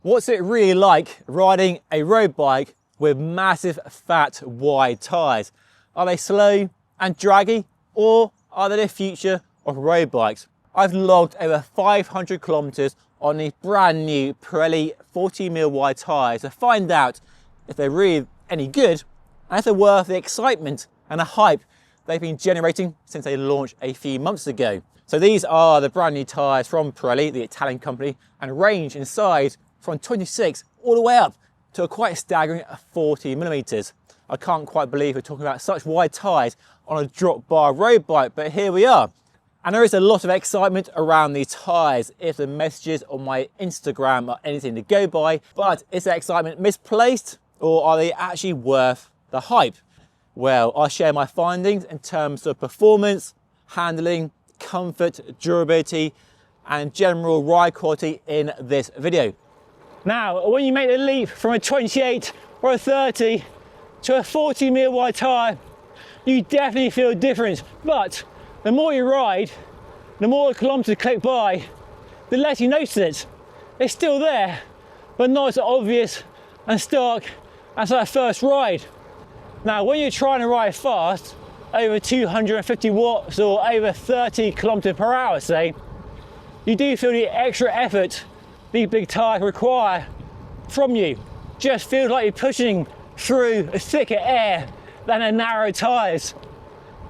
What's it really like riding a road bike with massive, fat, wide tyres? Are they slow and draggy, or are they the future of road bikes? I've logged over 500 kilometers on these brand new Pirelli 40mm wide tyres to find out if they're really any good and if they're worth the excitement and the hype they've been generating since they launched a few months ago. So these are the brand new tyres from Pirelli, the Italian company, and range in size from 26 all the way up to a quite staggering 40mm. I can't quite believe we're talking about such wide tyres on a drop bar road bike, but here we are. And there is a lot of excitement around these tyres if the messages on my Instagram are anything to go by, but is that excitement misplaced, or are they actually worth the hype? Well, I'll share my findings in terms of performance, handling, comfort, durability, and general ride quality in this video. Now, when you make the leap from a 28 or a 30 to a 40mm wide tyre, you definitely feel a difference. But the more you ride, the more the kilometres click by, the less you notice it. It's still there, but not as obvious and stark as that first ride. Now, when you're trying to ride fast, over 250 watts or over 30 kilometers per hour, say, you do feel the extra effort these big tyres require from you. Just feels like you're pushing through a thicker air than a narrow tyres.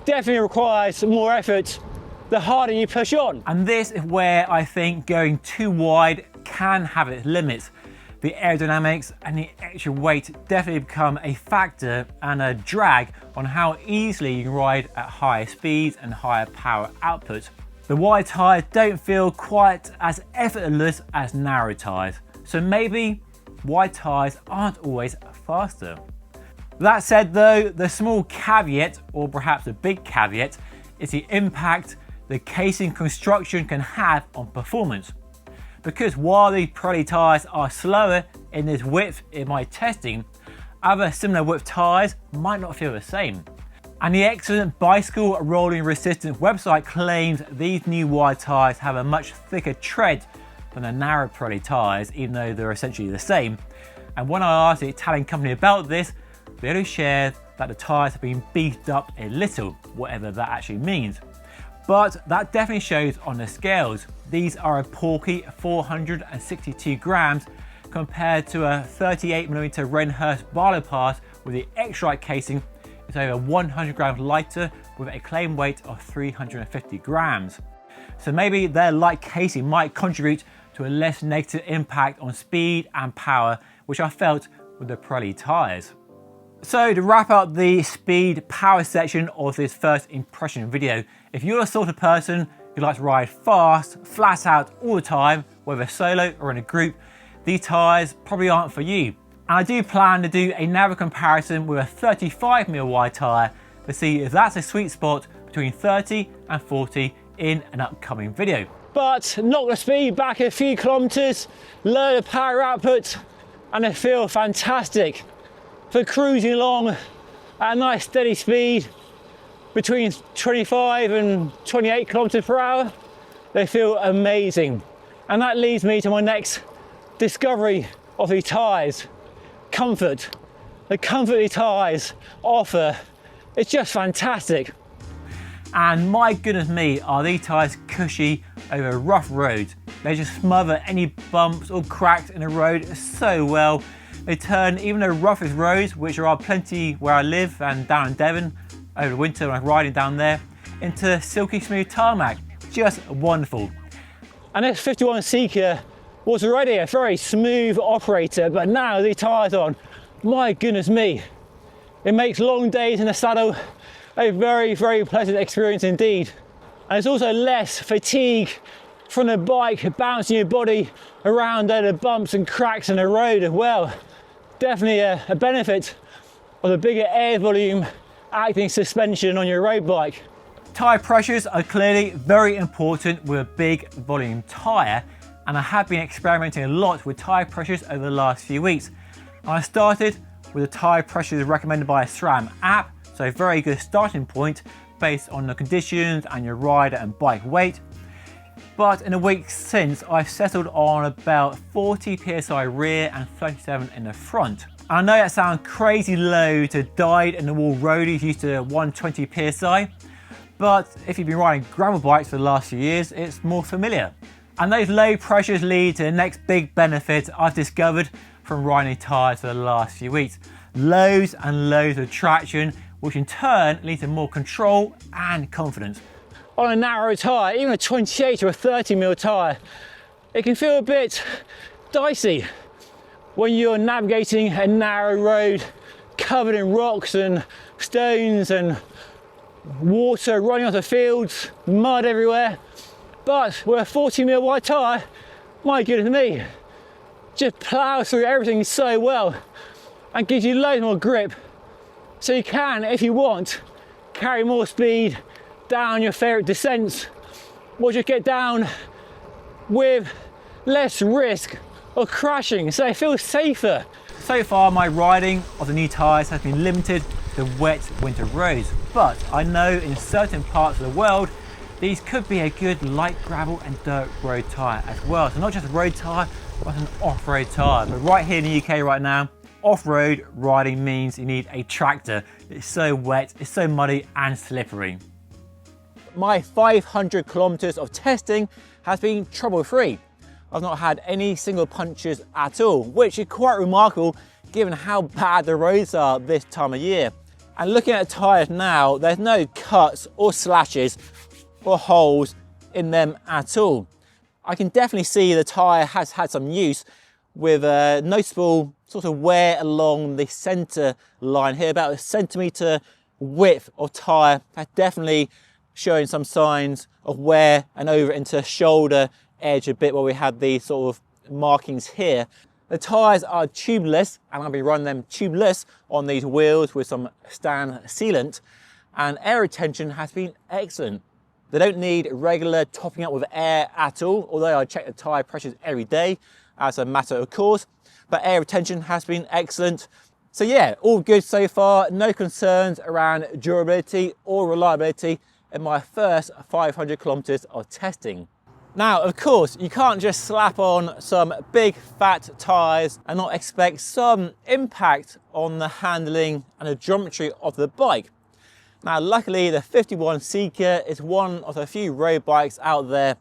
Definitely requires more effort the harder you push on. And this is where I think going too wide can have its limits. The aerodynamics and the extra weight definitely become a factor and a drag on how easily you can ride at higher speeds and higher power output. The wide tyres don't feel quite as effortless as narrow tyres, so maybe wide tyres aren't always faster. That said though, the small caveat, or perhaps a big caveat, is the impact the casing construction can have on performance. Because while the Pirelli tyres are slower in this width in my testing, other similar width tyres might not feel the same. And the excellent Bicycle Rolling Resistance website claims these new wide tyres have a much thicker tread than the narrow Pirelli tyres, even though they're essentially the same. And when I asked the Italian company about this, they only shared that the tyres have been beefed up a little, whatever that actually means. But that definitely shows on the scales. These are a porky 462 grams compared to a 38mm Renhurst Barlow Pass with the X-Rite casing. It's over 100 grams lighter with a claim weight of 350 grams. So maybe their light casing might contribute to a less negative impact on speed and power, which I felt with the Pirelli tyres. So to wrap up the speed power section of this first impression video, if you're the sort of person who likes to ride fast, flat out all the time, whether solo or in a group, these tyres probably aren't for you. And I do plan to do another comparison with a 35mm wide tyre to see if that's a sweet spot between 30 and 40 in an upcoming video. But knock the speed back a few kilometers, lower the power output, and they feel fantastic. For cruising along at a nice steady speed between 25 and 28 kilometers per hour, they feel amazing. And that leads me to my next discovery of these tyres. Comfort. The comfort these tyres offer, it's just fantastic. And my goodness me, are these tyres cushy over rough roads. They just smother any bumps or cracks in the road so well. They turn even the roughest roads, which there are plenty where I live and down in Devon over the winter when I'm riding down there, into silky smooth tarmac. Just wonderful. And this 51 Seeker was already a very smooth operator, but now these tyres on, my goodness me, it makes long days in the saddle a very, very pleasant experience indeed. And there's also less fatigue from the bike bouncing your body around the bumps and cracks in the road as well. Definitely a benefit of the bigger air volume acting suspension on your road bike. Tyre pressures are clearly very important with a big volume tyre, and I have been experimenting a lot with tyre pressures over the last few weeks. And I started with the tyre pressures recommended by a SRAM app, so a very good starting point based on the conditions and your rider and bike weight. but in the week since, I've settled on about 40 psi rear and 37 in the front. I know that sounds crazy low to dyed-in-the-wall roadies used to 120 psi, but if you've been riding gravel bikes for the last few years, it's more familiar. And those low pressures lead to the next big benefit I've discovered from riding tyres for the last few weeks. Loads and loads of traction, which in turn leads to more control and confidence. On a narrow tyre, even a 28 or a 30mm tyre, it can feel a bit dicey when you're navigating a narrow road covered in rocks and stones and water running onto fields, mud everywhere. But with a 40mm wide tyre, my goodness me, just ploughs through everything so well and gives you loads more grip. So you can, if you want, carry more speed down your favourite descents, or just get down with less risk of crashing, so it feels safer. So far my riding of the new tyres has been limited to wet winter roads, but I know in certain parts of the world these could be a good light gravel and dirt road tyre as well. So not just a road tyre, but an off-road tyre. But right here in the UK right now, off-road riding means you need a tractor. It's so wet, it's so muddy and slippery. My 500 kilometers of testing has been trouble-free. I've not had any single punctures at all, which is quite remarkable given how bad the roads are this time of year. And looking at the tyres now, there's no cuts or slashes or holes in them at all. I can definitely see the tyre has had some use with a noticeable sort of wear along the centre line here, about a centimetre width of tyre. That's definitely showing some signs of wear and over into shoulder edge a bit where we had these sort of markings here. The tyres are tubeless, and I'll be running them tubeless on these wheels with some stand sealant, and air retention has been excellent. They don't need regular topping up with air at all, although I check the tyre pressures every day as a matter of course, but air retention has been excellent. So yeah, all good so far, no concerns around durability or reliability in my first 500 kilometers of testing. Now, of course, you can't just slap on some big fat tyres and not expect some impact on the handling and the geometry of the bike. Now, luckily, the 51 Seeker is one of the few road bikes out there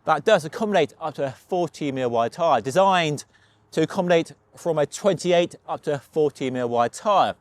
that does accommodate up to a 40mm wide tyre, designed to accommodate from a 28 up to a 40mm wide tyre.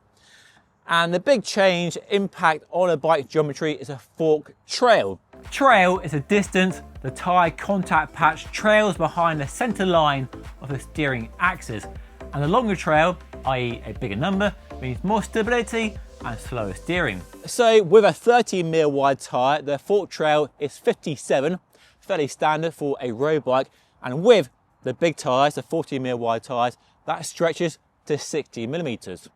And the big change impact on a bike geometry is a fork trail. Trail is a distance the tyre contact patch trails behind the centre line of the steering axis. And the longer trail, i.e. a bigger number, means more stability and slower steering. So with a 30mm wide tyre, the fork trail is 57, fairly standard for a road bike. And with the big tyres, the 40mm wide tyres, that stretches to 60mm.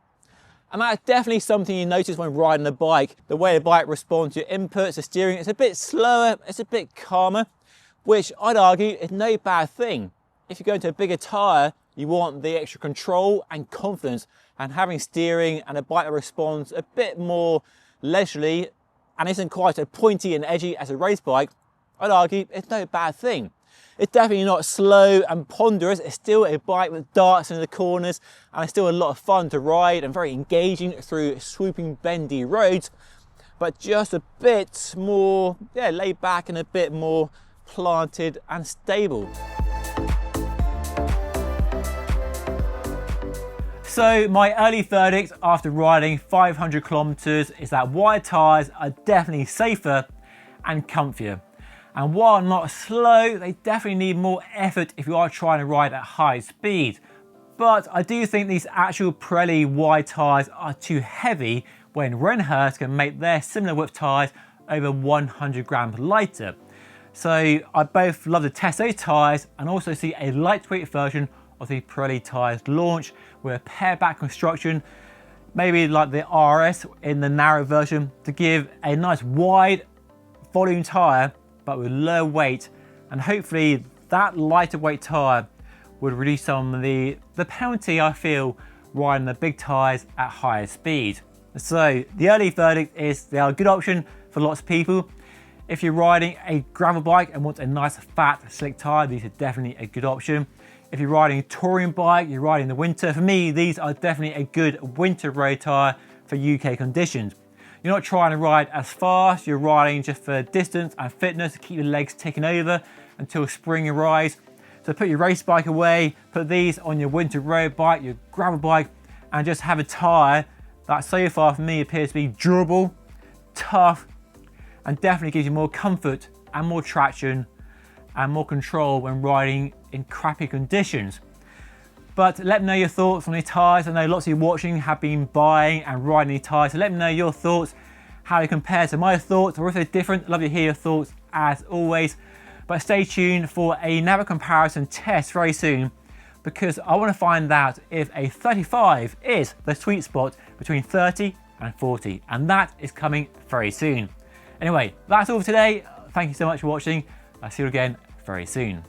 And that's definitely something you notice when riding the bike. The way the bike responds to your inputs, the steering, it's a bit slower, it's a bit calmer, which I'd argue is no bad thing. If you go into a bigger tyre, you want the extra control and confidence, and having steering and a bike that responds a bit more leisurely and isn't quite as pointy and edgy as a race bike, I'd argue it's no bad thing. It's definitely not slow and ponderous. It's still a bike that darts into the corners, and it's still a lot of fun to ride and very engaging through swooping bendy roads, but just a bit more laid back and a bit more planted and stable. So my early verdict after riding 500 kilometers is that wide tyres are definitely safer and comfier. And while not slow, they definitely need more effort if you are trying to ride at high speed. But I do think these actual Pirelli wide tyres are too heavy when Renhurst can make their similar width tyres over 100 grams lighter. So I both love to test those tyres and also see a lightweight version of the Pirelli tyres launch with a pareback construction, maybe like the RS in the narrow version, to give a nice wide volume tyre but with low weight, and hopefully that lighter weight tyre would reduce some of the penalty I feel riding the big tyres at higher speed. So the early verdict is they are a good option for lots of people. If you're riding a gravel bike and want a nice fat slick tyre, these are definitely a good option. If you're riding a touring bike, you're riding in the winter, for me these are definitely a good winter road tyre for UK conditions. You're not trying to ride as fast, you're riding just for distance and fitness to keep your legs ticking over until spring arrives. So put your race bike away, put these on your winter road bike, your gravel bike, and just have a tyre that so far for me appears to be durable, tough, and definitely gives you more comfort and more traction and more control when riding in crappy conditions. But let me know your thoughts on these tyres. I know lots of you watching have been buying and riding these tyres, so let me know your thoughts, how they compare to my thoughts, or if they're different. I'd love to hear your thoughts as always. But stay tuned for another comparison test very soon, because I want to find out if a 35 is the sweet spot between 30 and 40, and that is coming very soon. Anyway, that's all for today. Thank you so much for watching. I'll see you again very soon.